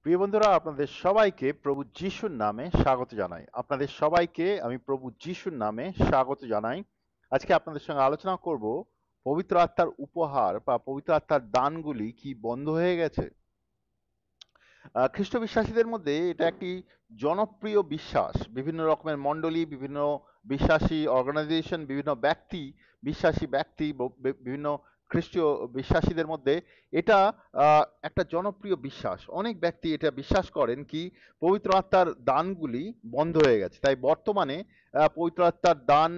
প্রিয় বন্ধুরা, আপনাদের সবাইকে প্রভু যিশুর নামে স্বাগত জানাই। আপনাদের সবাইকে আমি প্রভু যিশুর নামে স্বাগত জানাই। আজকে আপনাদের সঙ্গে আলোচনা করব পবিত্র আত্মার উপহার বা পবিত্র আত্মার দানগুলি কি বন্ধ হয়ে গেছে। খ্রিস্ট বিশ্বাসীদের মধ্যে এটা একটি জনপ্রিয় বিশ্বাস। বিভিন্ন রকমের মণ্ডলী, বিভিন্ন বিশ্বাসী অর্গানাইজেশন, বিভিন্ন ব্যক্তি, বিশ্বাসী ব্যক্তি, বিভিন্ন খ্রিস্টীয় বিশ্বাসীদের মধ্যে এটা একটা জনপ্রিয় বিশ্বাস। অনেক ব্যক্তি এটা বিশ্বাস করেন কি পবিত্র আত্মার দানগুলি বন্ধ হয়ে গেছে, তাই বর্তমানে পবিত্র আত্মার দান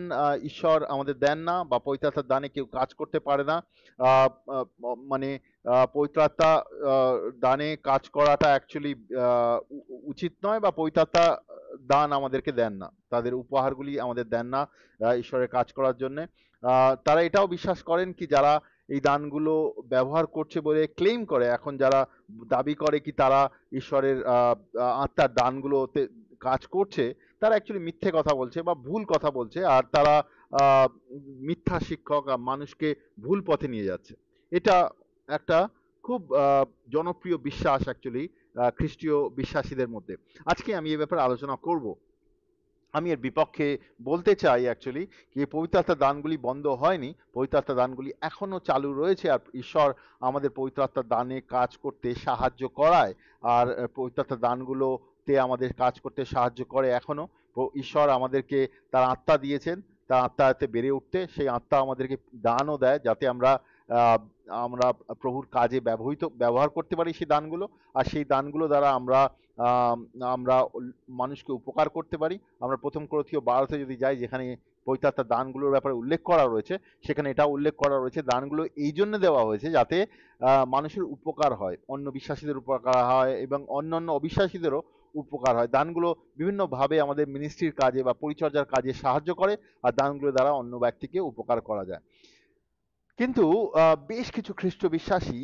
ঈশ্বর আমাদের দেন না, বা পবিত্র আত্মার দানে কেউ কাজ করতে পারে না। আহ, আহ, মানে পবিত্র আত্মা আহ, দানে কাজ করাটা অ্যাকচুয়ালি উচিত নয়, বা পবিত্র আত্মা দান আমাদেরকে দেন না, তাদের উপহারগুলি আমাদের দেন না ঈশ্বরের কাজ করার জন্য। তারা এটাও বিশ্বাস করেন কি যারা এই দানগুলো ব্যবহার করছে বলে ক্লেম করে, এখন যারা দাবি করে কি তারা ঈশ্বরের আত্মার দানগুলোতে কাজ করছে, তারা অ্যাকচুয়ালি মিথ্যে কথা বলছে বা ভুল কথা বলছে, আর তারা আহ, মিথ্যা শিক্ষক মানুষকে ভুল পথে নিয়ে যাচ্ছে। এটা একটা খুব জনপ্রিয় বিশ্বাস অ্যাকচুয়ালি খ্রিস্টীয় বিশ্বাসীদের মধ্যে। আজকে আমি এই ব্যাপারে আলোচনা করব। আমি এর বিপক্ষে বলতে চাই অ্যাকচুয়ালি যে পবিত্র আত্মার দানগুলি বন্ধ হয়নি, পবিত্র আত্মার দানগুলি এখনো চালু রয়েছে, আর ঈশ্বর আমাদের পবিত্র আত্মার দানে কাজ করতে সাহায্য করায়। আর পবিত্র আত্মার দানগুলোতে আমাদের কাজ করতে সাহায্য করে এখনো। ঈশ্বর আমাদেরকে তার আত্মা দিয়েছেন, তার আত্মাতে বেড়ে উঠতে। সেই আত্মা আমাদেরকে দানও দেয় যাতে আমরা আহ, আমরা প্রভুর কাজে ব্যবহার করতে পারি সেই দানগুলো। আর সেই দানগুলো দ্বারা আমরা আহ, আমরা মানুষকে উপকার করতে পারি। আমরা প্রথম করন্থীয় 12-তে যদি যাই, যেখানে পবিত্র আত্মার দানগুলোর ব্যাপারে উল্লেখ করা রয়েছে, সেখানে এটা উল্লেখ করা রয়েছে দানগুলো এই জন্য দেওয়া হয়েছে যাতে মানুষের উপকার হয়, অন্য বিশ্বাসীদের উপকার হয় এবং অন্যান্য অবিশ্বাসীদেরও উপকার হয়। দানগুলো বিভিন্নভাবে আমাদের মিনিস্ট্রির কাজে বা পরিচর্যার কাজে সাহায্য করে, আর দানগুলো দ্বারা অন্য ব্যক্তিকে উপকার করা যায়। কিন্তু বেশ কিছু খ্রিস্ট বিশ্বাসী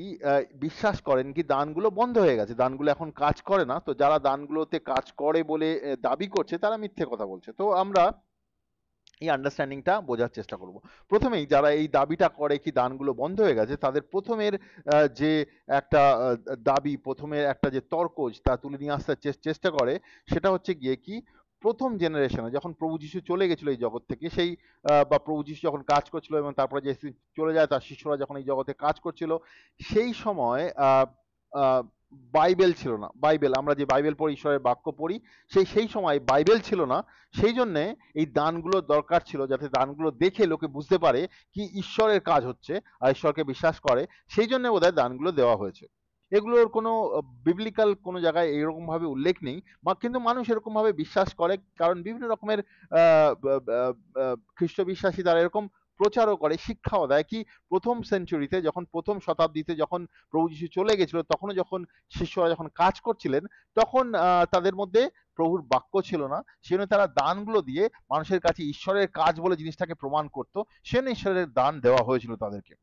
বিশ্বাস করেন কি দানগুলো বন্ধ হয়ে গেছে, দানগুলো এখন কাজ করে না। তো যারা দানগুলোতে কাজ করে বলে দাবি করছে, তারা মিথ্যে কথা বলছে। তো আমরা এই আন্ডারস্ট্যান্ডিংটা বোঝার চেষ্টা করব। প্রথমেই যারা এই দাবিটা করে কি দানগুলো বন্ধ হয়ে গেছে, তাদের প্রথমের যে একটা দাবি, প্রথমের একটা যে তর্ক তা তুলে নিয়ে আসতে চেষ্টা করে, সেটা হচ্ছে গিয়ে কি প্রথম জেনারেশনে যখন প্রভু যিশু চলে গেছিল এই জগৎ থেকে, সেই বা প্রভু যিশু যখন কাজ করছিল এবং তারপরে যে চলে যায়, তার শিষ্যরা যখন এই জগতে কাজ করছিল, সেই সময় আহ, বাইবেল ছিল না। বাইবেল, আমরা যে বাইবেল পড়ি, ঈশ্বরের বাক্য পড়ি, সেই সময় বাইবেল ছিল না। সেই জন্যে এই দানগুলো দরকার ছিল, যাতে দানগুলো দেখে লোকে বুঝতে পারে কি ঈশ্বরের কাজ হচ্ছে আর ঈশ্বরকে বিশ্বাস করে। সেই জন্য বোধহয় দানগুলো দেওয়া হয়েছে। এগুলোর কোনো বিবলিক্যাল কোনো জায়গায় এরকম ভাবে উল্লেখ নেই, বা কিন্তু মানুষ এরকম ভাবে বিশ্বাস করে, কারণ বিভিন্ন রকমের খ্রিস্ট বিশ্বাসী তারা এরকম প্রচারও করে, শিক্ষাও দেয় কি প্রথম সেঞ্চুরিতে, যখন প্রথম শতাব্দীতে যখন প্রভু যিশু চলে গেছিল, তখনও যখন শিষ্যরা যখন কাজ করছিলেন, তখন তাদের মধ্যে প্রভুর বাক্য ছিল না। সেজন্য তারা দানগুলো দিয়ে মানুষের কাছে ঈশ্বরের কাজ বলে জিনিসটাকে প্রমাণ করতো। সেজন্য ঈশ্বরের দান দেওয়া হয়েছিল তাদেরকে।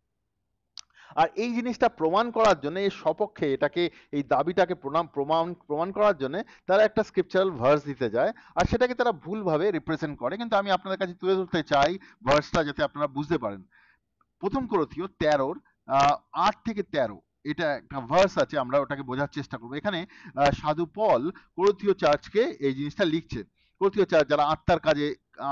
আর এই জিনিসটা প্রমাণ করার জন্য, এর সপক্ষে এটাকে, এই দাবিটাকে প্রমাণ প্রমাণ করার জন্য তারা একটা স্ক্রিপচারাল ভার্স দিতে যায়, আর সেটাকে তারা ভুলভাবে রিপ্রেজেন্ট করে। কিন্তু আমি আপনাদের কাছে তুলে ধরতে চাই ভার্সটা, যাতে আপনারা বুঝতে পারেন। প্রথম করথীয় 13-র 8 থেকে 13, এটা একটা ভার্স আছে, আমরা ওটাকে বোঝার চেষ্টা করবো। এখানে সাধু পল করথীয় চার্চকে এই জিনিসটা লিখছে। করথীয় চার্চ যারা আত্মার কাজে,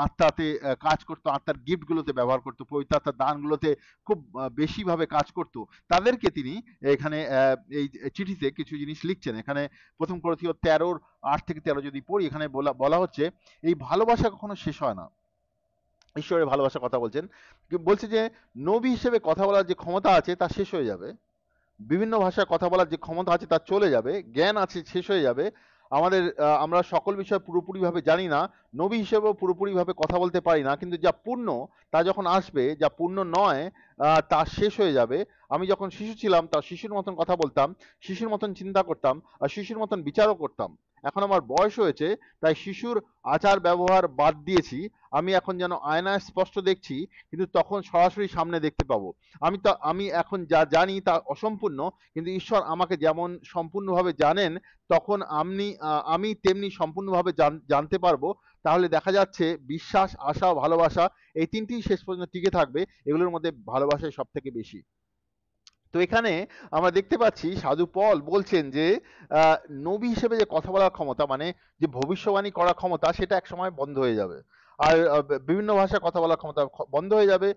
আত্মাতে কাজ করতো, আত্মার গিফট গুলোতে ব্যবহার করতো, পবিত্র আত্মার দানগুলোতে খুব বেশিভাবে কাজ করতো, তাদেরকে তিনি এখানে এই চিঠিতে কিছু জিনিস লিখছেন। এখানে প্রথম করথীয় 13-র 8 থেকে 13 যদি পড়ি, এখানে বলা বলা হচ্ছে এই ভালোবাসা কখনো শেষ হয় না। ঈশ্বরের ভালোবাসার কথা বলছেন। বলছে যে নবী হিসেবে কথা বলার যে ক্ষমতা আছে তা শেষ হয়ে যাবে, বিভিন্ন ভাষায় কথা বলার যে ক্ষমতা আছে তা চলে যাবে, জ্ঞান আছে শেষ হয়ে যাবে। আমাদের আমরা সকল বিষয় পুরোপুরিভাবে জানি না, নবী হিসেবেও পুরোপুরিভাবে কথা বলতে পারি না, কিন্তু যা পূর্ণ তা যখন আসবে, যা পূর্ণ নয় তা শেষ হয়ে যাবে। আমি যখন শিশু ছিলাম তা শিশুর মতন কথা বলতাম, শিশুর মতন চিন্তা করতাম, আর শিশুর মতন বিচারও করতাম। এখন আমার বয়স হয়েছে, তাই শিশুর আচার ব্যবহার বাদ দিয়েছি। আমি এখন যেন আয়নায় স্পষ্ট দেখছি, কিন্তু তখন সরাসরি সামনে দেখতে পাবো। আমি এখন যা জানি তা অসম্পূর্ণ, কিন্তু ঈশ্বর আমাকে যেমন সম্পূর্ণভাবে জানেন, তখন আমি তেমনি সম্পূর্ণভাবে জানতে পারবো। তাহলে দেখা যাচ্ছে বিশ্বাস, আশা ও ভালোবাসা, এই তিনটি শেষ পর্যন্ত টিকে থাকবে। এগুলোর মধ্যে ভালোবাসাই সব থেকে বেশি। তো এখানে আমরা দেখতে পাচ্ছি সাধু পল বলছেন যে আহ, নবী হিসেবে যে কথা বলার ক্ষমতা, মানে যে ভবিষ্যবাণী করার ক্ষমতা, সেটা এক সময় বন্ধ হয়ে যাবে। আর বিভিন্ন ভাষায় কথা বলার ক্ষমতা বন্ধ হয়ে যাবে।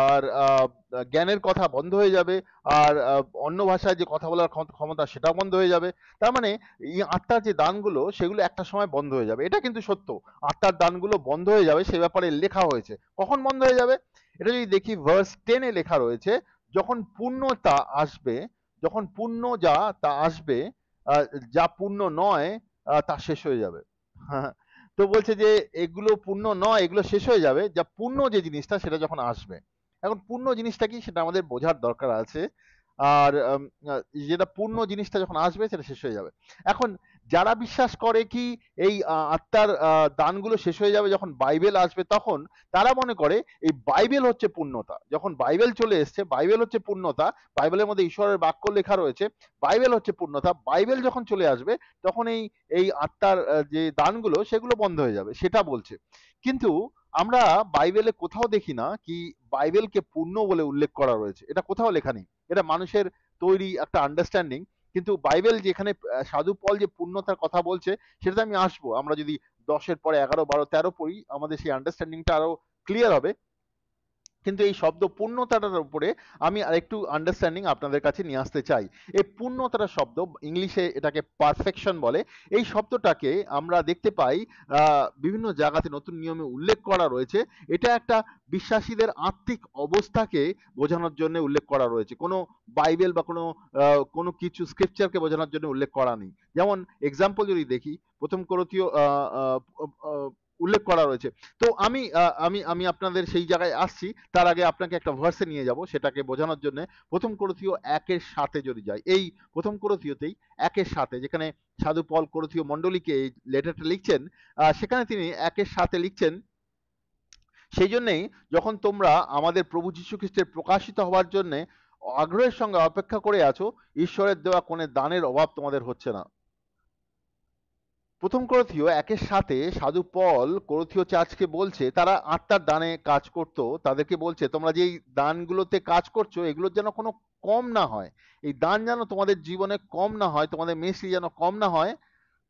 আর জ্ঞানের কথা বন্ধ হয়ে যাবে। আর অন্য ভাষায় যে কথা বলার ক্ষমতা সেটাও বন্ধ হয়ে যাবে। তার মানে এই আত্মার যে দানগুলো সেগুলো একটা সময় বন্ধ হয়ে যাবে, এটা কিন্তু সত্য। আত্মার দানগুলো বন্ধ হয়ে যাবে সে ব্যাপারে লেখা হয়েছে। কখন বন্ধ হয়ে যাবে? এটা যদি দেখি ভার্স 10-এ লেখা রয়েছে, যখন পূর্ণতা আসবে, যখন পূর্ণ যা তা আসবে, আহ, যা পূর্ণ নয় তা শেষ হয়ে যাবে। তো বলছে যে এগুলো পূর্ণ নয়, এগুলো শেষ হয়ে যাবে, যা পূর্ণ যে জিনিসটা সেটা যখন আসবে। এখন পূর্ণ জিনিসটা কি সেটা আমাদের বোঝার দরকার আছে। আর যেটা পূর্ণ জিনিসটা যখন আসবে সেটা শেষ হয়ে যাবে। এখন যারা বিশ্বাস করে কি এই আত্মার দানগুলো শেষ হয়ে যাবে যখন বাইবেল আসবে, তখন তারা মনে করে এই বাইবেল হচ্ছে পূর্ণতা। যখন বাইবেল চলে এসছে, বাইবেল হচ্ছে পূর্ণতা। বাইবেলের মধ্যে ঈশ্বরের বাক্য লেখা রয়েছে, বাইবেল হচ্ছে পূর্ণতা। বাইবেল যখন চলে আসবে তখন এই এই আত্মার যে দানগুলো সেগুলো বন্ধ হয়ে যাবে, সেটা বলছে। কিন্তু আমরা বাইবেলে কোথাও দেখি না কি বাইবেলকে পূর্ণ বলে উল্লেখ করা রয়েছে, এটা কোথাও লেখা নেই। এটা মানুষের তৈরি একটা আন্ডারস্ট্যান্ডিং। কিন্তু বাইবেল যেখানে সাধু পল যে পূর্ণতার কথা বলছে, সেটাতে আমি আসবো। আমরা যদি 10-এর পরে 11, 12, 13 পড়ি, আমাদের সেই আন্ডারস্ট্যান্ডিংটা আরো ক্লিয়ার হবে। কিন্তু এই শব্দ পূর্ণতাটার উপরে আমি আরেকটু আন্ডারস্ট্যান্ডিং আপনাদের কাছে নিয়ে আসতে চাই। এই পূর্ণতাটা শব্দ, ইংলিশে এটাকে পারফেকশন বলে। এই শব্দটাকে আমরা দেখতে পাই বিভিন্ন জায়গাতে নতুন নিয়মে উল্লেখ করা রয়েছে। এটা একটা বিশ্বাসীদের আত্মিক অবস্থাকে বোঝানোর জন্য উল্লেখ করা রয়েছে, কোনো বাইবেল বা কোনো কিছু স্ক্রিপচারকে বোঝানোর জন্য উল্লেখ করা নেই। যেমন এক্সাম্পল যদি দেখি, প্রথম করন্থীয় উল্লেখ করা রয়েছে। তো আমি আমি আমি আপনাদের সেই জায়গায় আসছি, তার আগে আপনাকে একটা ভার্সে নিয়ে যাব সেটাকে বোঝানোর জন্য। প্রথম করন্থীয় 1-7 যদি যাই, এই প্রথম করন্থীয়তেই 1-7, যেখানে সাধু পল করন্থীয় মণ্ডলীকে এই লেটারটা লিখছেন, সেখানে তিনি 1-7 লিখছেন, সেই জন্যেই যখন তোমরা আমাদের প্রভু যীশু খ্রিস্টের প্রকাশিত হওয়ার জন্য আগ্রহের সঙ্গে অপেক্ষা করে আছো, ঈশ্বরের দেওয়া কোনো দানের অভাব তোমাদের হচ্ছে না। প্রথম করন্থীয় 1-7 সাধু পল করন্থীয় চার্চকে বলছে, তারা আত্মার দানে কাজ করতো, তাদেরকে বলছে তোমরা যে এই দানগুলোতে কাজ করছো এগুলোর যেন কোনো কম না হয়। এই দান যেন তোমাদের জীবনে কম না হয়, তোমাদের মিনিস্ট্রি যেন কম না হয়,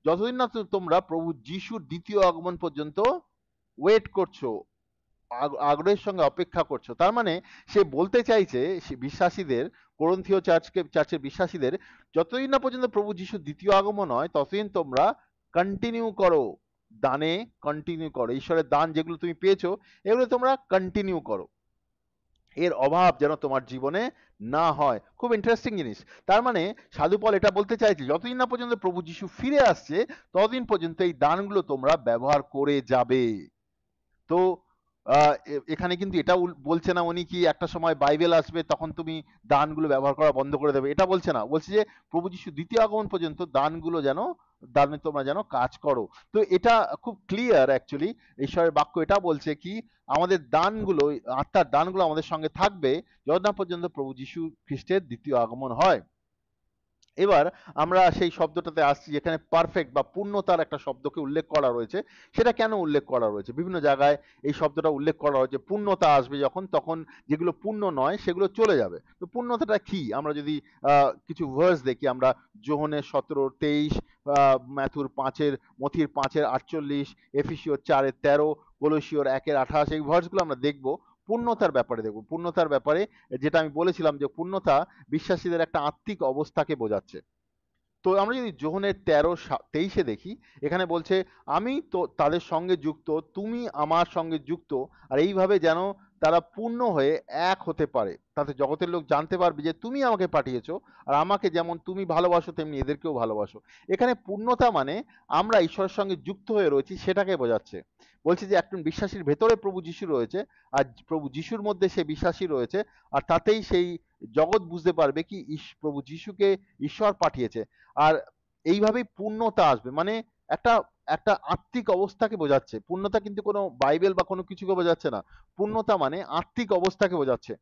যতদিন না তোমরা প্রভু যিশুর দ্বিতীয় আগমন পর্যন্ত ওয়েট করছো, আগ্রহের সঙ্গে অপেক্ষা করছো। তার মানে সে বলতে চাইছে সে বিশ্বাসীদের, করন্থীয় চার্চের বিশ্বাসীদের, যতদিন না পর্যন্ত প্রভু যিশুর দ্বিতীয় আগমন হয় ততদিন তোমরা কন্টিনিউ করো, দানে কন্টিনিউ করো। ঈশ্বরের দান যেগুলো তুমি পেয়েছো এগুলো তোমরা কন্টিনিউ করো, এর অভাব যেন তোমার জীবনে না হয়। খুব ইন্টারেস্টিং জিনিস। তার মানে সাধু পল এটা বলতে চাইছে, যতদিন না পর্যন্ত প্রভু যিশু ফিরে আসছে ততদিন পর্যন্ত এই দানগুলো তোমরা ব্যবহার করে যাবে। তো এখানে কিন্তু এটা বলছে না উনি কি একটা সময় বাইবেল আসবে তখন তুমি দানগুলো ব্যবহার করা বন্ধ করে দেবে, এটা বলছে না। বলছে যে প্রভু যিশু দ্বিতীয় আগমন পর্যন্ত দানে তোমরা যেন কাজ করো। তো এটা খুব ক্লিয়ার অ্যাকচুয়ালি। ঈশ্বরের বাক্য এটা বলছে কি আমাদের দানগুলো, আত্মার দানগুলো আমাদের সঙ্গে থাকবে যতক্ষণ না পর্যন্ত প্রভু যিশু খ্রিস্টের দ্বিতীয় আগমন হয়। এবার আমরা সেই শব্দটাতে আসছি, যেখানে পারফেক্ট বা পূর্ণতার একটা শব্দকে উল্লেখ করা রয়েছে। সেটা কেন উল্লেখ করা রয়েছে? বিভিন্ন জায়গায় এই শব্দটা উল্লেখ করা হয়েছে। পূর্ণতা আসবে যখন, তখন যেগুলো পূর্ণ নয় সেগুলো চলে যাবে। তো পূর্ণতাটা কি? আমরা যদি কিছু ভার্স দেখি, আমরা যোহনের 17-23, ম্যাথুর 5-এর, মথির 5-48, এফিসিওর 4-13, কলসিওর 1-28, এই ভার্সগুলো আমরা দেখবো। পূর্ণতার ব্যাপারে দেখব, পূর্ণতার ব্যাপারে যেটা আমি বলেছিলাম যে পূর্ণতা বিশ্বাসীদের একটা আত্মিক অবস্থাকে বোঝাচ্ছে। তো আমরা যদি যোহনের 13-23 দেখি, এখানে বলছে আমি তো তাদের সঙ্গে যুক্ত, তুমি আমার সঙ্গে যুক্ত, আর এইভাবে যেন তারা পূর্ণ হয়ে এক হতে পারে, তাতে জগতের লোক জানতে পারবে যে তুমি আমাকে পাঠিয়েছো, আর আমাকে যেমন তুমি ভালোবাসো তেমনি এদেরকেও ভালোবাসো। এখানে পূর্ণতা মানে আমরা ঈশ্বরের সঙ্গে যুক্ত হয়ে রয়েছি সেটাকে বোঝাচ্ছে। বলছে যে একজন বিশ্বাসীর ভেতরে প্রভু যিশু রয়েছে, আর প্রভু যিশুর মধ্যে সে বিশ্বাসী রয়েছে, আর তাতেই সেই জগৎ বুঝতে পারবে কি প্রভু যিশুকে ঈশ্বর পাঠিয়েছে। আর এইভাবেই পূর্ণতা আসবে, মানে একটা একটা আত্মিক অবস্থাকে বোঝাচ্ছে। পূর্ণতা কিন্তু কোনো বাইবেল বা কোনো কিছুকে বোঝাচ্ছে না। পূর্ণতা মানে আত্মিক অবস্থাকে বোঝাচ্ছে।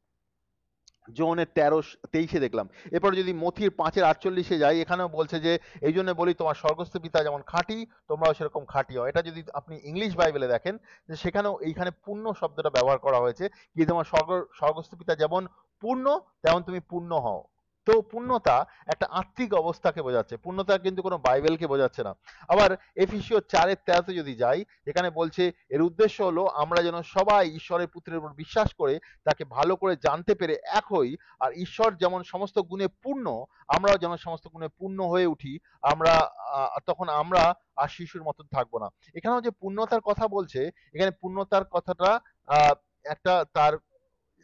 যোহনের 13-23 দেখলাম। এরপর যদি মথির 5-48 যাই, এখানেও বলছে যে এই জন্য বলি তোমার স্বর্গস্থ পিতা যেমন খাঁটি তোমরাও সেরকম খাঁটি হও। এটা যদি আপনি ইংলিশ বাইবেলে দেখেন, যে সেখানেও এইখানে পূর্ণ শব্দটা ব্যবহার করা হয়েছে, কি তোমার স্বর্গস্থ পিতা যেমন পূর্ণ তেমন তুমি পূর্ণ হও। তো পূর্ণতা একটা আত্মিক অবস্থাকে বোঝাচ্ছে, পূর্ণতা কিন্তু কোনো বাইবেলকে বোঝাচ্ছে না। আবার এফিসীয় 4:13 যদি যাই, এখানে বলছে এর উদ্দেশ্য হলো আমরা যেন সবাই ঈশ্বরের পুত্রের উপর বিশ্বাস করে তাকে ভালো করে জানতে পেরে এক হই, আর ঈশ্বর যেমন সমস্ত গুণে পূর্ণ, আমরাও যেমন সমস্ত গুণে পূর্ণ হয়ে উঠি। আমরা তখন আমরা আর শিশুর মতন থাকবো না। এখানেও যে পূর্ণতার কথা বলছে, এখানে পূর্ণতার কথাটা আহ, একটা তার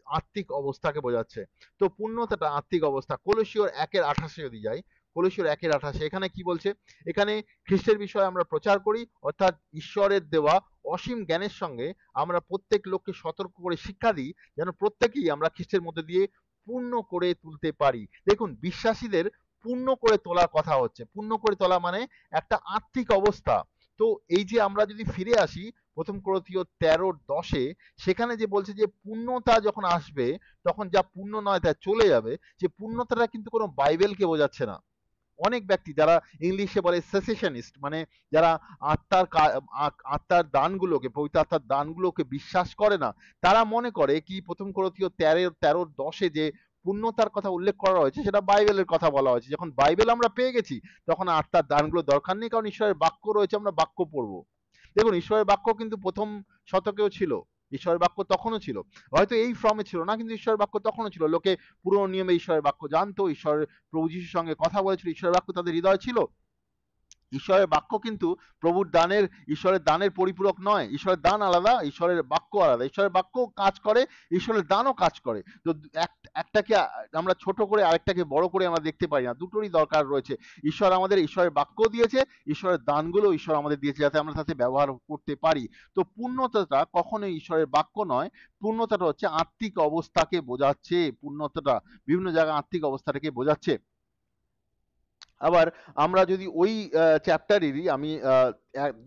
আত্মিক অবস্থাকে বোঝাচ্ছে। তো পূর্ণতাটা আত্মিক অবস্থা। কলসীয় 1:28 যদি যাই, কলসীয় 1:28 এখানে কি বলছে? এখানে খ্রিস্টের বিষয়ে আমরা প্রচার করি, অর্থাৎ ঈশ্বরের দেওয়া অসীম জ্ঞানের সঙ্গে আমরা প্রত্যেক লোককে সতর্ক করে শিক্ষা দিই, যেন প্রত্যেকেই আমরা খ্রিস্টের মধ্যে দিয়ে পূর্ণ করে তুলতে পারি। দেখুন, বিশ্বাসীদের পূর্ণ করে তোলার কথা হচ্ছে। পূর্ণ করে তোলা মানে একটা আত্মিক অবস্থা। তো এই যে আমরা যদি ফিরে আসি প্রথম করন্থীয় 13:10, সেখানে যে বলছে যে পূর্ণতা যখন আসবে তখন যা পূর্ণ নয় তা চলে যাবে, যে পূর্ণতাটা কিন্তু কোনো বাইবেলকে বোঝাচ্ছে না। অনেক ব্যক্তি যারা ইংলিশে বলে সেসেশনিস্ট, মানে যারা আত্মার দানগুলোকে, পবিত্র আত্মার দানগুলোকে বিশ্বাস করে না, তারা মনে করে কি প্রথম করন্থীয় 13:10 যে পূর্ণতার কথা উল্লেখ করা হয়েছে সেটা বাইবেলের কথা বলা হয়েছে। যখন বাইবেল আমরা পেয়ে গেছি তখন আত্মার দানগুলো দরকার নেই, কারণ ঈশ্বরের বাক্য রয়েছে, আমরা বাক্য পড়বো। দেখুন, ঈশ্বরের বাক্য কিন্তু প্রথম শতকেও ছিল, ঈশ্বরের বাক্য তখনও ছিল। হয়তো এই ফর্মে ছিল না, কিন্তু ঈশ্বরের বাক্য তখনও ছিল। লোকে পুরনো নিয়মে ঈশ্বরের বাক্য জানতো, ঈশ্বরের প্রভু যিশুর সঙ্গে কথা বলেছিল, ঈশ্বরের বাক্য তাদের হৃদয় ছিল। ঈশ্বরের বাক্য কিন্তু প্রভুর দানের, ঈশ্বরের দানের পরিপূরক নয়। ঈশ্বরের দান আলাদা, ঈশ্বরের বাক্য আলাদা। ঈশ্বরের বাক্য কাজ করে, ঈশ্বরের দানও কাজ করে। তো একটাকে আমরা ছোট করে আরেকটাকে বড় করে আমরা দেখতে পারি না, দুটোরই দরকার রয়েছে। ঈশ্বর আমাদের ঈশ্বরের বাক্য দিয়েছে, ঈশ্বরের দানগুলো ঈশ্বর আমাদের দিয়েছে যাতে আমরা তাতে ব্যবহার করতে পারি। তো পূর্ণতাটা কখনোই ঈশ্বরের বাক্য নয়, পূর্ণতাটা হচ্ছে আত্মিক অবস্থাকে বোঝাচ্ছে। পূর্ণতাটা বিভিন্ন জায়গায় আত্মিক অবস্থাটাকে বোঝাচ্ছে। আবার আমরা যদি ওই চ্যাপ্টারেরই আমি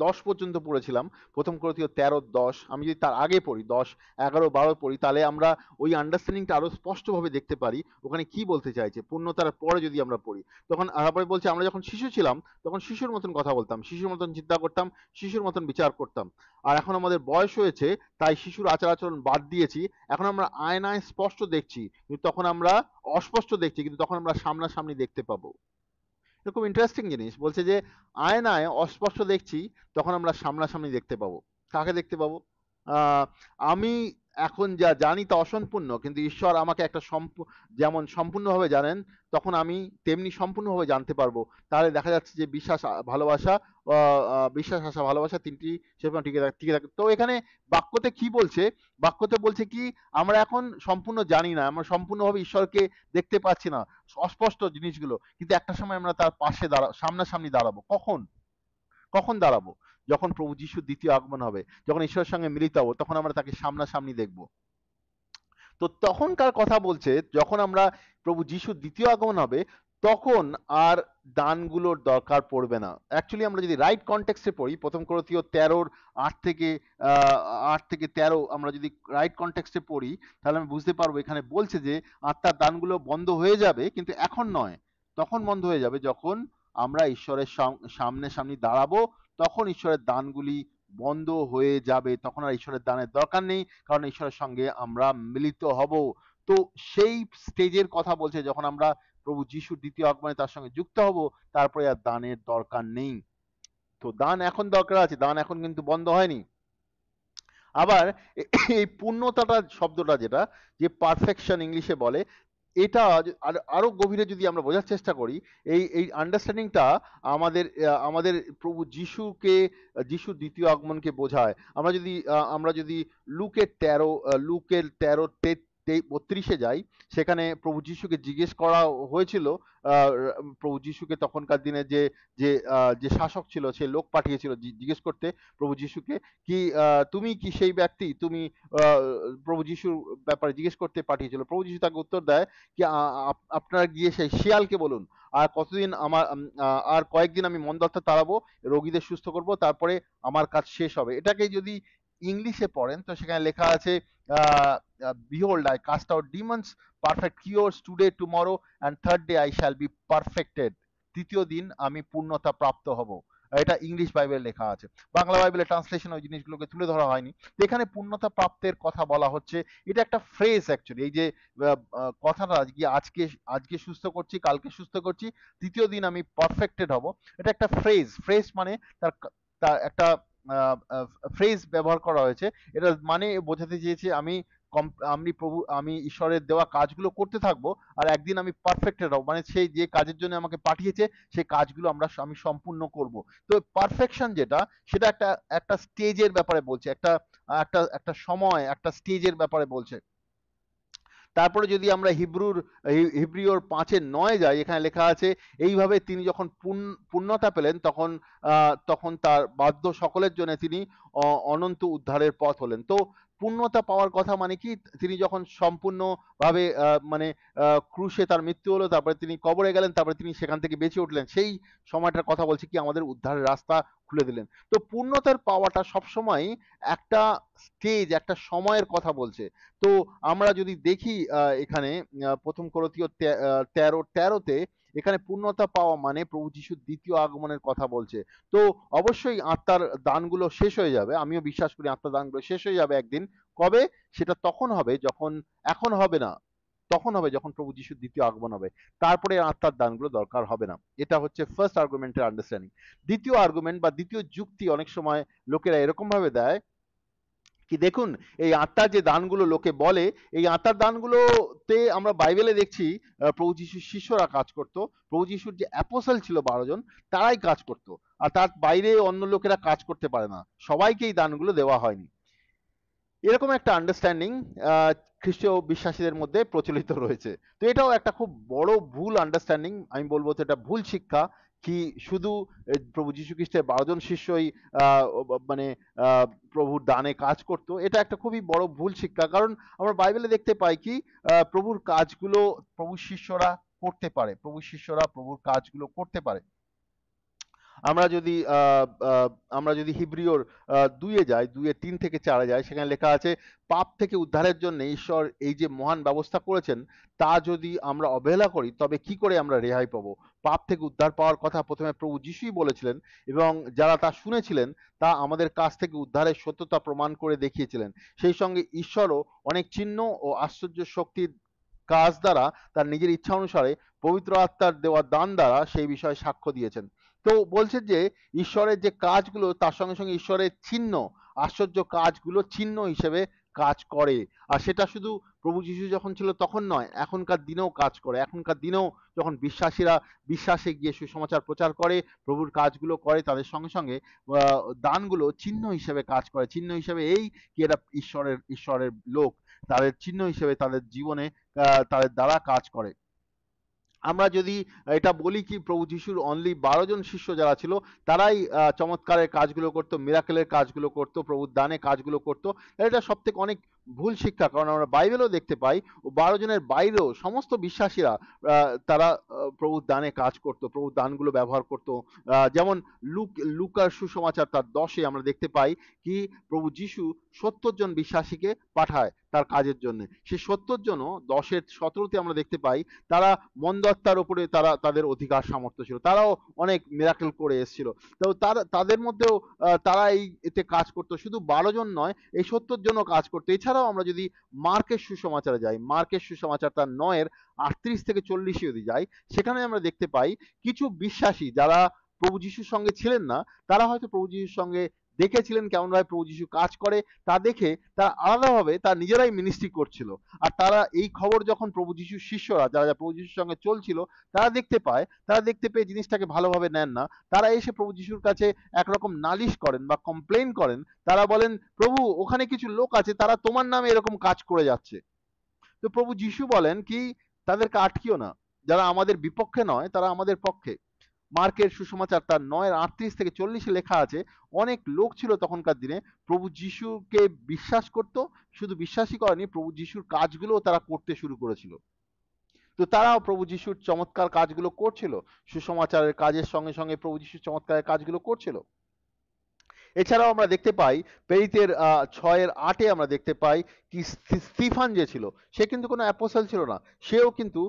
10 পর্যন্ত পড়েছিলাম, প্রথম করন্থীয় 13:10, আমি যদি তার আগে পড়ি 10, 11, 12 পড়ি, তাহলে আমরা ওই আন্ডারস্ট্যান্ডিংটা আরো স্পষ্টভাবে দেখতে পারি ওখানে কি বলতে চাইছে। পূর্ণতার পরে যদি আমরা পড়ি, তখন তারপরে বলছে আমরা যখন শিশু ছিলাম তখন শিশুর মতন কথা বলতাম, শিশুর মতন চিন্তা করতাম, শিশুর মতন বিচার করতাম। আর এখন আমাদের বয়স হয়েছে, তাই শিশুর আচার আচরণ বাদ দিয়েছি। এখন আমরা আয়নায় স্পষ্ট দেখছি, কিন্তু তখন আমরা অস্পষ্ট দেখছি, কিন্তু তখন আমরা সামনাসামনি দেখতে পাবো। এটা খুব ইন্টারেস্টিং জিনিস। বলছে যে আয়নায় অস্পষ্ট দেখছি, তখন আমরা সামনাসামনি দেখতে পাবো। কাকে দেখতে পাবো? আহ, আমি এখন যা জানি তা অসম্পূর্ণ, কিন্তু ঈশ্বর আমাকে একটা যেমন সম্পূর্ণভাবে জানেন, তখন আমি তেমনি সম্পূর্ণভাবে জানতে পারবো। তাহলে দেখা যাচ্ছে যে বিশ্বাস, ভালোবাসা, বিশ্বাস, আশা, ভালোবাসা, তিনটি সেরকম টিকে থাকে। তো এখানে বাক্যতে কি বলছে? বাক্যতে বলছে কি, আমরা এখন সম্পূর্ণ জানি না, আমরা সম্পূর্ণভাবে ঈশ্বরকে দেখতে পাচ্ছি না, অস্পষ্ট জিনিসগুলো, কিন্তু একটা সময় আমরা তার পাশে সামনাসামনি দাঁড়াবো। কখন? কখন দাঁড়াবো? যখন প্রভু যিশুর দ্বিতীয় আগমন হবে, যখন ঈশ্বরের সঙ্গে মিলিত হবো, তখন আমরা তাকে সামনাসামনি দেখবো। তো তখনকার কথা বলছে, যখন আমরা প্রভু যিশুর দ্বিতীয় আগমন হবে, তখন আর দানগুলোর দরকার পড়বে না। অ্যাকচুয়ালি আমরা যদি রাইট কনটেক্সটে পড়ি, প্রথম করন্থীয় 13:8 থেকে 8 থেকে 13, আমরা যদি রাইট কনটেক্সটে পড়ি, তাহলে আমি বুঝতে পারবো এখানে বলছে যে আত্মার দানগুলো বন্ধ হয়ে যাবে, কিন্তু এখন নয়। তখন বন্ধ হয়ে যাবে যখন আমরা ঈশ্বরের সামনে সামনি দাঁড়াবো, তখন ঈশ্বরের দানগুলি বন্ধ হয়ে যাবে, তখন আর ঈশ্বরের দানের দরকার নেই, কারণ ঈশ্বরের সঙ্গে আমরা মিলিত হব। তো সেই স্টেজের কথা বলছে, যখন আমরা প্রভু যিশুর দ্বিতীয় আগমনে তার সঙ্গে যুক্ত হব, তারপরে আর দানের দরকার নেই। তো দান এখন দরকার আছে, দান এখন কিন্তু বন্ধ হয়নি। আবার এই পূর্ণতাটা শব্দটা, যেটা যে পারফেকশন ইংলিশে বলে, এটা আরো গভীরে যদি আমরা বোঝার চেষ্টা করি, এই এই আন্ডারস্ট্যান্ডিংটা আমাদের প্রভু যিশুর দ্বিতীয় আগমনকে বোঝায়। আমরা যদি লুকের 13:32 যাই, সেখানে প্রভু যিশুকে জিজ্ঞেস করা হয়েছিল, আহ, প্রভু যিশুকে তখনকার দিনে যে শাসক ছিল, সে লোক পাঠিয়েছিল জিজ্ঞেস করতে প্রভু যিশুকে কি, তুমি কি সেই ব্যক্তি, তুমি আহ, প্রভু যিশুর ব্যাপারে জিজ্ঞেস করতে পাঠিয়েছিল। প্রভু যিশু তাকে উত্তর দেয় কি, আপনারা গিয়ে সেই শিয়ালকে বলুন, আর কয়েকদিন আমি মন্দাত্মা তাড়াবো, রোগীদের সুস্থ করব, তারপরে আমার কাজ শেষ হবে। এটাকে যদি ইংলিশে পড়েন, তো সেখানে লেখা আছে, behold I cast out demons, perfect cures today tomorrow, and third day I shall be perfected. তৃতীয় দিন আমি পূর্ণতা প্রাপ্ত হব। এটা ইংলিশ বাইবেলে লেখা আছে, বাংলা বাইবেলের ট্রান্সলেশন ওই জিনিসগুলোকে তুলে ধরা হয়নি। তো এখানে পূর্ণতা প্রাপ্তের কথা বলা হচ্ছে। এটা একটা ফ্রেজ অ্যাকচুয়ালি, এই যে কথাটা আজকে আজকে সুস্থ করছি, কালকে সুস্থ করছি, তৃতীয় দিন আমি পারফেক্টেড হব, এটা একটা ফ্রেজ। ফ্রেজ মানে তার তার একটা ফ্রেজ ব্যবহার করা হয়েছে। এটা মানে বোঝাতে চেয়েছে আমি ঈশ্বরের দেওয়া কাজগুলো করতে থাকবো, আর একদিন আমি পারফেক্টেড হব, মানে সেই যে কাজের জন্য আমাকে পাঠিয়েছে সেই কাজগুলো আমি সম্পূর্ণ করব। তো পারফেকশন যেটা, সেটা একটা একটা স্টেজের ব্যাপারে বলছে, একটা একটা একটা সময়, একটা স্টেজের ব্যাপারে বলছে। তারপরে যদি আমরা হিব্রিয়র 5:9 যাই, এখানে লেখা আছে, এইভাবে তিনি যখন পূর্ণতা পেলেন, তখন তার বাধ্য সকলের জন্য তিনি অনন্ত উদ্ধারের পথ হলেন। তো পূর্ণতা পাওয়ার কথা মানে কি, তিনি যখন সম্পূর্ণভাবে মানে ক্রুশে তার মৃত্যু হলো, তারপরে তিনি কবরে গেলেন, তারপরে তিনি সেখান থেকে বেঁচে উঠলেন, সেই সময়টার কথা বলছে কি, আমাদের উদ্ধারের রাস্তা খুলে দিলেন। তো পূর্ণতার পাওয়াটা সবসময় একটা স্টেজ, একটা সময়ের কথা বলছে। তো আমরা যদি দেখি এখানে প্রথম করন্থীয় 13:13-তে, এখানে পূর্ণতা পাওয়া মানে প্রভু যিশুর দ্বিতীয় আগমনের কথা বলছে। তো অবশ্যই আত্মার দানগুলো শেষ হয়ে যাবে, আমিও বিশ্বাস করি আত্মার দানগুলো শেষ হয়ে যাবে একদিন। কবে? সেটা তখন হবে যখন, এখন হবে না, তখন হবে যখন প্রভু যিশুর দ্বিতীয় আগমন হবে, তারপরে আত্মার দানগুলো দরকার হবে না। এটা হচ্ছে ফার্স্ট আর্গুমেন্টের আন্ডারস্ট্যান্ডিং। দ্বিতীয় আর্গুমেন্ট বা দ্বিতীয় যুক্তি অনেক সময় লোকেরা এরকম ভাবে দেয় কি, দেখুন, এই আত্মার যে দানগুলো লোকে বলে, এই আত্মার দানগুলোতে আমরা বাইবেলে দেখছি প্রভু যিশুর শিষ্যরা কাজ করতো, প্রভু যিশুর যে অ্যাপোস্টল ছিল 12 জন, তারাই কাজ করতো, আর তার বাইরে অন্য লোকেরা কাজ করতে পারে না, সবাইকে এই দানগুলো দেওয়া হয়নি। এরকম একটা আন্ডারস্ট্যান্ডিং খ্রিস্টীয় বিশ্বাসীদের মধ্যে প্রচলিত রয়েছে। তো এটাও একটা খুব বড় ভুল আন্ডারস্ট্যান্ডিং, আমি বলবো তো এটা ভুল শিক্ষা। কি শুধু প্রভু যীশু খ্রিস্টের 12 জন শিষ্যই মানে প্রভুর দানে কাজ করতো, এটা একটা খুবই বড় ভুল শিক্ষা। কারণ আমরা বাইবেলে দেখতে পাই কি, প্রভুর কাজগুলো প্রভুর শিষ্যরা করতে পারে, প্রভুর শিষ্যরা প্রভুর কাজগুলো করতে পারে। আমরা যদি আমরা যদি হিব্রিয়র 2-এ যাই, 2-3-4 যাই, সেখানে লেখা আছে, পাপ থেকে উদ্ধারের জন্য ঈশ্বর এই যে মহান ব্যবস্থা করেছেন, তা যদি আমরা অবহেলা করি তবে কি করে আমরা রেহাই পাবো? পাপ থেকে উদ্ধার পাওয়ার কথা প্রথমে প্রভু যিশুই বলেছিলেন, এবং যারা তা শুনেছিলেন তা আমাদের কাছ থেকে উদ্ধারের সত্যতা প্রমাণ করে দেখিয়েছিলেন। সেই সঙ্গে ঈশ্বরও অনেক চিহ্ন ও আশ্চর্য শক্তির কাজ দ্বারা তার নিজের ইচ্ছা অনুসারে পবিত্র আত্মার দেওয়া দান দ্বারা সেই বিষয়ে সাক্ষ্য দিয়েছেন। তো বলছে যে ঈশ্বরের যে কাজগুলো, তার সঙ্গে সঙ্গে ঈশ্বরের চিহ্ন, আশ্চর্য কাজগুলো চিহ্ন হিসেবে কাজ করে। আর সেটা শুধু প্রভু যিশু যখন ছিল তখন নয়, এখনকার দিনেও কাজ করে। এখনকার দিনেও যখন বিশ্বাসীরা বিশ্বাসে গিয়ে সুসমাচার প্রচার করে, প্রভুর কাজগুলো করে, তাদের সঙ্গে সঙ্গে দানগুলো চিহ্ন হিসেবে কাজ করে। চিহ্ন হিসেবে এই কি, এরা ঈশ্বরের লোক, তাদের চিহ্ন হিসেবে তাদের জীবনে তাদের দ্বারা কাজ করে। আমরা যদি এটা বলি কি, প্রভু যিশুর অনলি 12 জন শিষ্য যারা ছিল, তারাই চমৎকারের কাজগুলো করতো, মিরাকেলের কাজগুলো করতো, প্রভুর দানে কাজগুলো করতো, এটা সব থেকে অনেক ভুল শিক্ষা। কারণ আমরা বাইবেলেও দেখতে পাই, ও 12 জনের বাইরেও সমস্ত বিশ্বাসীরা তারা প্রভুর দানে কাজ করতো, প্রভুর দানগুলো ব্যবহার করতো। যেমন লুকার সুসমাচার তার 10-এ আমরা দেখতে পাই কি, প্রভু যিশু 70 জন বিশ্বাসীকে পাঠায় তার কাজের জন্য। সে 70 জনও 10-17-তে আমরা দেখতে পাই তারা মন্দ আত্মার উপরে তাদের অধিকার সামর্থ্য ছিল, তারাও অনেক মিরাকেল করে এসেছিল। তো তাদের মধ্যেও তারা এতে কাজ করতো, শুধু 12 জন নয়, এই 70 জনও কাজ করতো। এছাড়াও আমরা যদি মার্কের সুসমাচারে যাই, মার্কের সুসমাচার তার 9-38-40 যদি যাই, সেখানে আমরা দেখতে পাই কিছু বিশ্বাসী যারা প্রভু যিশুর সঙ্গে ছিলেন না, তারা হয়তো প্রভু যিশুর সঙ্গে দেখেছিলেন কেমন ভাবে প্রভু যিশু কাজ করে, তা দেখে তারা আলাদাভাবে তার নিজেরাই মিনিস্ট্রি করছিল। আর তারা এই খবর যখন প্রভু যিশুর শিষ্যরা, যারা প্রভু যিশুর সঙ্গে চলছিল, তারা দেখতে পায়, তারা দেখতে পেয়ে জিনিসটাকে ভালোভাবে নেন না। তারা এসে প্রভু যিশুর কাছে একরকম নালিশ করেন বা কমপ্লেন করেন। তারা বলেন, প্রভু, ওখানে কিছু লোক আছে, তারা তোমার নামে এরকম কাজ করে যাচ্ছে। তো প্রভু যিশু বলেন কি, তাদেরকে আটকিও না, যারা আমাদের বিপক্ষে নয় তারা আমাদের পক্ষে। মার্কের সুসমাচার তার 9-38-40 লেখা আছে, অনেক লোক ছিল তখনকার দিনে প্রভু যিশুকে বিশ্বাস করত, শুধু বিশ্বাসই করেনি, প্রভু যিশুর কাজগুলো তারা করতে শুরু করেছিল। তো তারাও প্রভু যিশুর চমৎকার কাজগুলো করছিল, সুসমাচারের কাজের সঙ্গে সঙ্গে প্রভু যিশুর চমৎকারের কাজগুলো করছিল। এছাড়াও আমরা দেখতে পাই প্রেরিতের 6:8 আমরা দেখতে পাই কি স্তিফান যে ছিল সে কিন্তু কোনো অ্যাপোস্টল ছিল না, সেও কিন্তু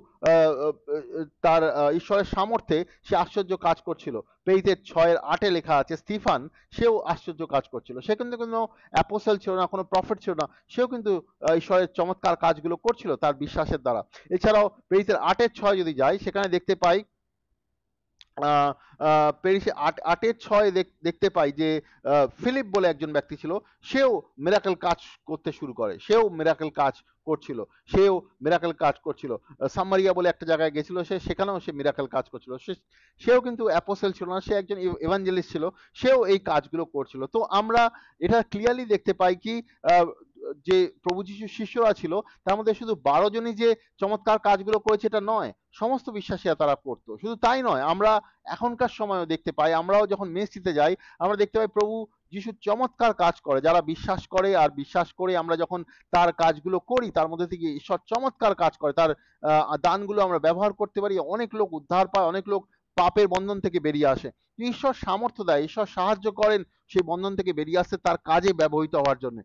তার ঈশ্বরের সামর্থ্যে সে আশ্চর্য কাজ করছিল। প্রেরিতের 6:8 লেখা আছে স্তিফান সেও আশ্চর্য কাজ করছিল, সে কিন্তু কোনো অ্যাপোস্টল ছিল না, কোনো প্রফেট ছিল না, সেও কিন্তু ঈশ্বরের চমৎকার কাজগুলো করছিল তার বিশ্বাসের দ্বারা। এছাড়াও প্রেরিতের 8:6 যদি যাই সেখানে দেখতে পাই আহ, প্যারিসে 8:6 দেখতে পাই যে ফিলিপ বলে একজন ব্যক্তি ছিল, সেও মিরাকেল কাজ করতে শুরু করে, সেও মিরাকেল কাজ করছিল, সেও মিরাকেল কাজ করছিল। সামারিয়া বলে একটা জায়গায় গেছিল, সেখানেও সে মিরাকেল কাজ করছিল। সেও কিন্তু অ্যাপোস্টল ছিল না, সে একজন এভাঞ্জেলিস্ট ছিল, সেও এই কাজগুলো করছিল। তো আমরা এটা ক্লিয়ারলি দেখতে পাই কি আহ, যে প্রভু যিশুর শিষ্যরা ছিল তার মধ্যে শুধু 12 জনই যে চমৎকার কাজগুলো করেছে এটা নয়, সমস্ত বিশ্বাসীরা তারা করতো। শুধু তাই নয়, আমরা এখনকার সময়ও দেখতে পাই, আমরাও যখন মেসিতে যাই আমরা দেখতে পাই প্রভু যিশু চমৎকার কাজ করে, যারা বিশ্বাস করে, আর বিশ্বাস করে আমরা যখন তার কাজগুলো করি তার মধ্যে থেকে ঈশ্বর চমৎকার কাজ করে, তার দানগুলো আমরা ব্যবহার করতে পারি, অনেক লোক উদ্ধার পায়, অনেক লোক পাপের বন্ধন থেকে বেরিয়ে আসে। ঈশ্বর সামর্থ্য দেয়, ঈশ্বর সাহায্য করেন সেই বন্ধন থেকে বেরিয়ে আসতে তার কাজে ব্যবহৃত হওয়ার জন্য।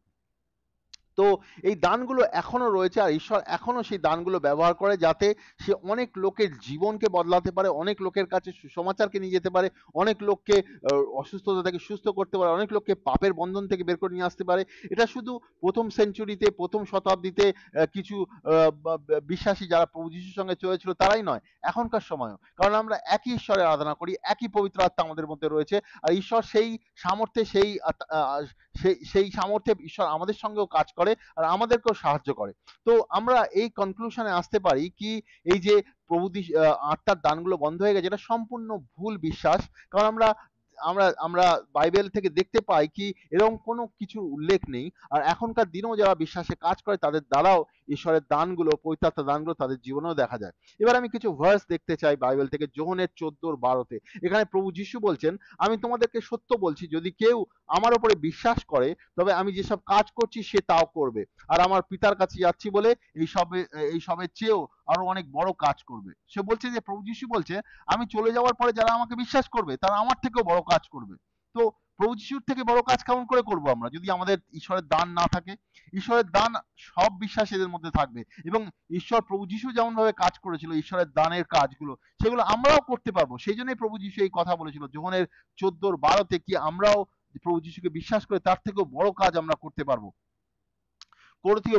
তো এই দানগুলো এখনো রয়েছে, আর ঈশ্বর এখনো সেই দানগুলো ব্যবহার করে যাতে সে অনেক লোকের জীবনকে বদলাতে পারে, অনেক লোকের কাছে সুসমাচারকে নিয়ে যেতে পারে, অনেক লোককে অসুস্থতা থেকে সুস্থ করতে পারে, অনেক লোককে পাপের বন্ধন থেকে বের করে নিয়ে আসতে পারে। এটা শুধু প্রথম সেঞ্চুরিতে, প্রথম শতাব্দীতে কিছু বিশ্বাসী যারা প্রভু যিশুর সঙ্গে চলেছিল তারাই নয়, এখনকার সময়ও। কারণ আমরা একই ঈশ্বরের আরাধনা করি, একই পবিত্র আত্মা আমাদের মধ্যে রয়েছে, আর ঈশ্বর সেই সামর্থ্যে সেই সামর্থ্যে ঈশ্বর আমাদের সঙ্গেও কাজ করে আর আমাদেরকেও সাহায্য করে। তো আমরা এই কনক্লুশনে আসতে পারি কি এই যে আত্মার দানগুলো বন্ধ হয়ে গেছে এটা সম্পূর্ণ ভুল বিশ্বাস। কারণ আমরা আমরা আমরা বাইবেল থেকে দেখতে পাই কি এরকম কোনো কিছু উল্লেখ নেই, আর এখনকার দিনেও যারা বিশ্বাসে কাজ করে তাদের দ্বারাও ঈশ্বরের দানগুলো, পবিত্র দানগুলো তাদের জীবনেও দেখা যায়। এবার আমি কিছু ভার্স দেখতে চাই বাইবেল থেকে, যোহনের 14:12। এখানে প্রভু যিশু বলছেন, আমি তোমাদেরকে সত্য বলছি, যদি কেউ আমার উপরে বিশ্বাস করে তবে আমি যেসব কাজ করছি সে তাও করবে, আর আমার পিতার কাছে যাচ্ছি বলে এই সবের চেয়েও আরো অনেক বড় কাজ করবে। সে বলছে যে প্রভু যিশু বলছে আমি চলে যাওয়ার পরে যারা আমাকে বিশ্বাস করবে তারা আমার থেকেও বড় কাজ করবে। তো প্রভু যিশুর থেকে বড় কাজ কেমন করে করব আমরা যদি আমাদের ঈশ্বরের দান না থাকে? ঈশ্বরের দান সব বিশ্বাসীদের মধ্যে থাকবে, এবং ঈশ্বর প্রভু যিশু যেমন ভাবে কাজ করেছিল ঈশ্বরের দানের কাজগুলো সেগুলো আমরাও করতে পারবো। সেই জন্যই প্রভু যিশু এই কথা বলেছিল যোহনের 14:12 কি আমরাও প্রভু যিশুকে বিশ্বাস করে তার থেকেও বড় কাজ আমরা করতে পারবো।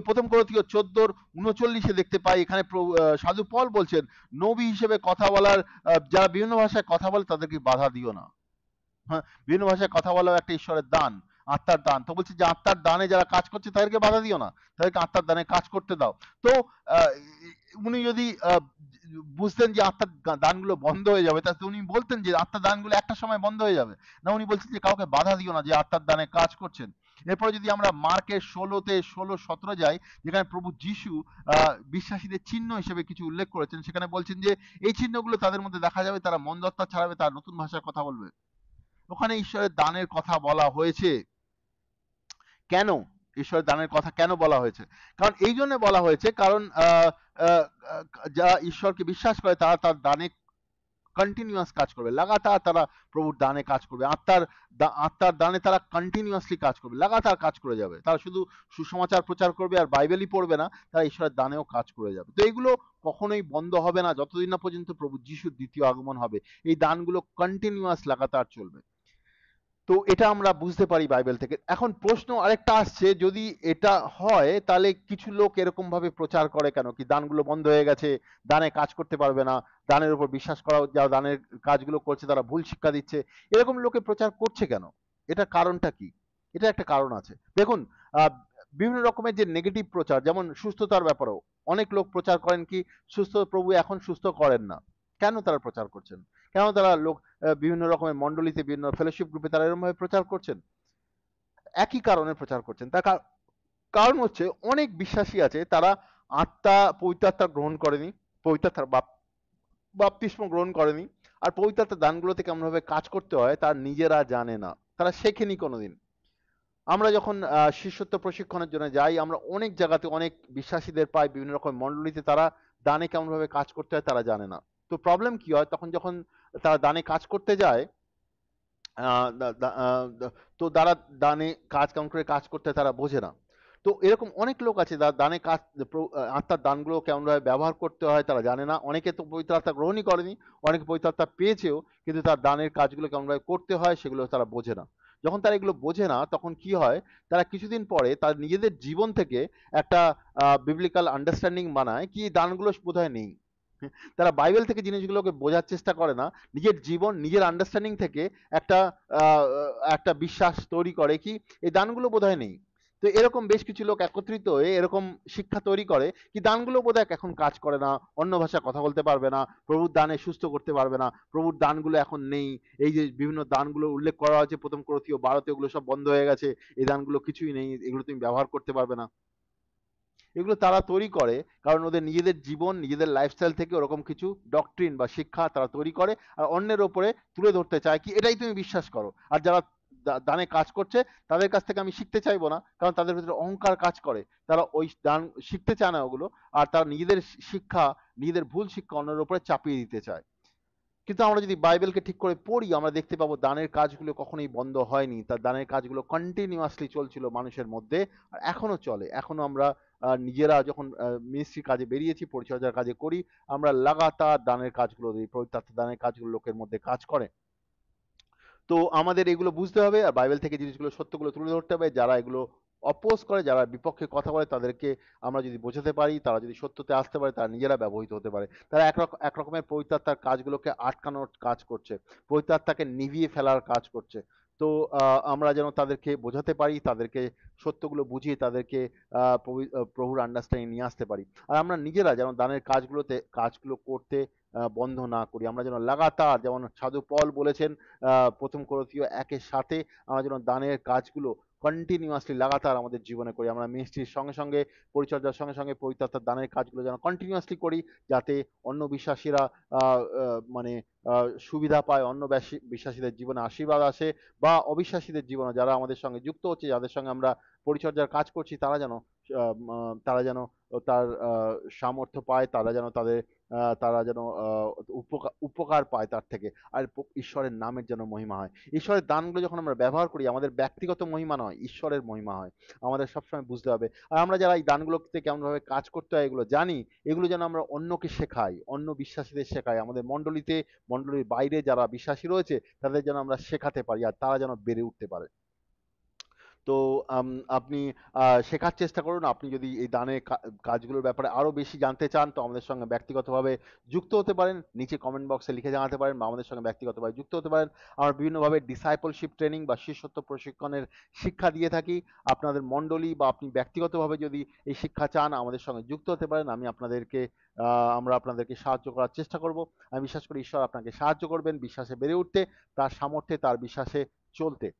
প্রথম করথীয় 14:39 দেখতে পাই এখানে সাধু পল বলছেন, নবী হিসেবে কথা বলার যারা বিভিন্ন ভাষায় কথা বলে তাদেরকে বাধা দিও না। হ্যাঁ, বিভিন্ন ভাষায় কথা বলাও একটা ঈশ্বরের দান, আত্মার দান। তো বলছি যে আত্মার দানে যারা কাজ করছে তাদেরকে বাধা দিও না, তাদেরকে আত্মার দানে কাজ করতে দাও। তো আহ, উনি যদি বুঝতেন যে আত্মার দানগুলো বন্ধ হয়ে যাবে তাহলে উনি বলতেন যে আত্মার দানগুলো একটা সময় বন্ধ হয়ে যাবে না, উনি বলছেন যে কাউকে বাধা দিও না যে আত্মার দানে কাজ করছেন। এরপরে যদি আমরা মার্কের 16:17 যাই, যেখানে প্রভু যিশু বিশ্বাসীদের চিহ্ন হিসেবে কিছু উল্লেখ করেছেন, সেখানে বলছেন যে এই চিহ্নগুলো তাদের মধ্যে দেখা যাবে, তারা মন্দাত্মা ছাড়াবে, তারা নতুন ভাষায় কথা বলবে। ওখানে ঈশ্বরের দানের কথা বলা হয়েছে কেন? ঈশ্বরের দানের কথা কেন বলা হয়েছে? কারণ এই জন্য বলা হয়েছে কারণ আহ, যারা ঈশ্বরকে বিশ্বাস করে তারা তার দানে কন্টিনিউয়াস কাজ করবে, লাগাতার তারা প্রভুর দানে কাজ করবে, আত্মার দানে তারা কন্টিনিউয়াসলি কাজ করবে, লাগাতার কাজ করে যাবে। তারা শুধু সুসমাচার প্রচার করবে আর বাইবেলই পড়বে না, তারা ঈশ্বরের দানেও কাজ করে যাবে। তো এইগুলো কখনোই বন্ধ হবে না যতদিন না পর্যন্ত প্রভু যিশুর দ্বিতীয় আগমন হবে। এই দানগুলো কন্টিনিউয়াস লাগাতার চলবে। তো এটা আমরা বুঝতে পারি বাইবেল থেকে। এখন প্রশ্ন আরেকটা আসছে, যদি এটা হয় তাহলে কিছু লোক এরকম ভাবে প্রচার করে কেন কি দানগুলো বন্ধ হয়ে গেছে, দানে কাজ করতে পারবে না, দানের উপর বিশ্বাস করা, যারা দানের কাজগুলো করছে তারা ভুল শিক্ষা দিচ্ছে, এরকম লোকে প্রচার করছে কেন? এটা কারণটা কি? এটা একটা কারণ আছে। দেখুন, আহ, বিভিন্ন রকমের যে নেগেটিভ প্রচার, যেমন সুস্থতার ব্যাপারেও অনেক লোক প্রচার করেন কি সুস্থ প্রভু এখন সুস্থ করেন না। কেন তারা প্রচার করছেন? কেন তারা বিভিন্ন রকমের মন্ডলীতে, বিভিন্ন ফেলোশিপ গ্রুপে তারা এরকম ভাবে প্রচার করছেন? একই কারণে প্রচার করছেন। তার কারণ হচ্ছে অনেক বিশ্বাসী আছে তারা পবিত্র আত্মা গ্রহণ করেনি, পবিত্র আত্মার বাপ্তিস্ম গ্রহণ করেনি, আর পবিত্র আত্মার দানগুলোতে কেমন ভাবে কাজ করতে হয় তার নিজেরা জানে না, তারা শেখেনি কোনোদিন। আমরা যখন শিষ্যত্ব প্রশিক্ষণের জন্য যাই আমরা অনেক জায়গাতে অনেক বিশ্বাসীদের পাই বিভিন্ন রকম মন্ডলীতে, তারা দানে কেমন ভাবে কাজ করতে হয় তারা জানে না। তো প্রবলেম কি হয় তখন যখন তারা দানে কাজ করতে যায়, আহ, দা- দা- আহ, দা- তো যারা দানে কাজ কেমন করে কাজ করতে হয় তারা বোঝে না। তো এরকম অনেক লোক আছে যারা দানে কাজ আত্মার দানগুলো কেমন ভাবে ব্যবহার করতে হয় তারা জানে না। অনেকে তো পবিত্র আত্মা গ্রহণই করেনি, অনেকে পবিত্র আত্মা পেয়েছেও, কিন্তু তার দানের কাজগুলো কেমন ভাবে করতে হয় সেগুলো তারা বোঝে না। যখন তারা এগুলো বোঝে না তখন কি হয়, তারা কিছুদিন পরে তার নিজেদের জীবন থেকে একটা বিবলিক্যাল আন্ডারস্ট্যান্ডিং বানায় কি এই দানগুলো বোধহয় নেই। তারা বাইবেল থেকে জিনিসগুলোকে বোঝার চেষ্টা করে না, নিজের জীবন নিজের আন্ডারস্ট্যান্ডিং থেকে একটা আহ, একটা বিশ্বাস তৈরি করে কি এই দানগুলো বোধহয় নেই। তো এরকম বেশ কিছু লোক একত্রিত হয়ে এরকম শিক্ষা তৈরি করে কি দানগুলো বোধহয় এখন কাজ করে না, অন্য ভাষায় কথা বলতে পারবে না, প্রভুর দানে সুস্থ করতে পারবে না, প্রভুর দানগুলো এখন নেই। এই যে বিভিন্ন দানগুলো উল্লেখ করা হয়েছে প্রথম করন্থীয় 12-তে, ওগুলো সব বন্ধ হয়ে গেছে, এই দানগুলো কিছুই নেই, এগুলো তুমি ব্যবহার করতে পারবে না। এগুলো তারা তৈরি করে কারণ ওদের নিজেদের জীবন নিজেদের লাইফস্টাইল থেকে ওরকম কিছু ডক্ট্রিন বা শিক্ষা তারা তৈরি করে আর অন্যের ওপরে তুলে ধরতে চায় কি এটাই তুমি বিশ্বাস করো। আর যারা দানে কাজ করছে তাদের কাছ থেকে আমি শিখতে চাইবো না, কারণ তাদের ভিতরে অহংকার কাজ করে, তারা ওই দান শিখতে চায় না ওগুলো, আর তারা নিজেদের শিক্ষা, নিজেদের ভুল শিক্ষা অন্যের উপরে চাপিয়ে দিতে চায়। কিন্তু আমরা যদি বাইবেলকে ঠিক করে পড়ি আমরা দেখতে পাবো দানের কাজগুলো কখনোই বন্ধ হয়নি, তার দানের কাজগুলো কন্টিনিউয়াসলি চলছিল মানুষের মধ্যে, আর এখনো চলে। এখনো আমরা নিজেরা যখন মিনিস্ট্রি কাজে বেরিয়েছি, পরিচর্যার কাজে করি, আমরা লাগাতার দানের কাজগুলো দিই, পবিত্র আত্মার দানের কাজগুলো লোকের মধ্যে কাজ করে। তো আমাদের এগুলো বুঝতে হবে আর বাইবেল থেকে জিনিসগুলো সত্যগুলো তুলে ধরতে হবে। যারা এগুলো অপোজ করে, যারা বিপক্ষে কথা বলে, তাদেরকে আমরা যদি বোঝাতে পারি, তারা যদি সত্যতে আসতে পারে, তারা নিজেরা ব্যবহৃত হতে পারে। তারা এক রকমের পবিত্র আত্মার কাজগুলোকে আটকানোর কাজ করছে, পবিত্র আত্মাকে নিভিয়ে ফেলার কাজ করছে। তো আমরা যেন তাদেরকে বোঝাতে পারি, তাদেরকে সত্যগুলো বুঝিয়ে তাদেরকে প্রভুর আন্ডারস্ট্যান্ডিং নিয়ে আসতে পারি। আর আমরা নিজেরা যেন দানের কাজগুলো করতে বন্ধ না করি। আমরা যেন লাগাতার, যেমন সাধু পল বলেছেন প্রথম করন্থীয় 1:7, আমরা যেন দানের কাজগুলো কন্টিনিউয়াসলি লাগাতার আমাদের জীবনে করি। আমরা মিনিস্ট্রির সঙ্গে সঙ্গে, পরিচর্যার সঙ্গে সঙ্গে পবিত্র আত্মার দানের কাজগুলো যেন কন্টিনিউয়াসলি করি, যাতে অন্য বিশ্বাসীরা মানে সুবিধা পায়, অন্য বিশ্বাসীদের জীবনে আশীর্বাদ আসে, বা অবিশ্বাসীদের জীবনে যারা আমাদের সঙ্গে যুক্ত হচ্ছে, যাদের সঙ্গে আমরা পরিচর্যার কাজ করছি, তারা যেন তার সামর্থ্য পায়, তারা যেন উপকার পায় তার থেকে। আর ঈশ্বরের নামের যেন মহিমা হয়। ঈশ্বরের দানগুলো যখন আমরা ব্যবহার করি আমাদের ব্যক্তিগত মহিমা নয়, ঈশ্বরের মহিমা হয়। আমাদের সবসময় বুঝতে হবে। আর আমরা যারা এই দানগুলোতে কেমনভাবে কাজ করতে হয় এগুলো জানি, এগুলো যেন আমরা অন্যকে শেখাই, অন্য বিশ্বাসীদের শেখাই, আমাদের মণ্ডলীতে, মণ্ডলীর বাইরে যারা বিশ্বাসী রয়েছে তাদের যেন আমরা শেখাতে পারি আর তারা যেন বেড়ে উঠতে পারে। তো আপনি শেখার চেষ্টা করুন। আপনি যদি এই দানের কাজগুলোর ব্যাপারে আরো বেশি জানতে চান তো আমাদের সঙ্গে ব্যক্তিগতভাবে যুক্ত হতে পারেন, নিচে কমেন্ট বক্সে লিখে জানাতে পারেন, বা আমাদের সঙ্গে ব্যক্তিগতভাবে যুক্ত হতে পারেন। আমরা বিভিন্নভাবে ডিসাইপলশিপ ট্রেনিং বা শিষ্যত্ব প্রশিক্ষণের শিক্ষা দিয়ে থাকি। আপনাদের মণ্ডলী বা আপনি ব্যক্তিগতভাবে যদি এই শিক্ষা চান আমাদের সঙ্গে যুক্ত হতে পারেন। আমরা আপনাদেরকে সাহায্য করার চেষ্টা করব। আমি বিশ্বাস করি ঈশ্বর আপনাকে সাহায্য করবেন বিশ্বাসে বেড়ে উঠতে, তার সামর্থ্যে, তার বিশ্বাসে চলতে।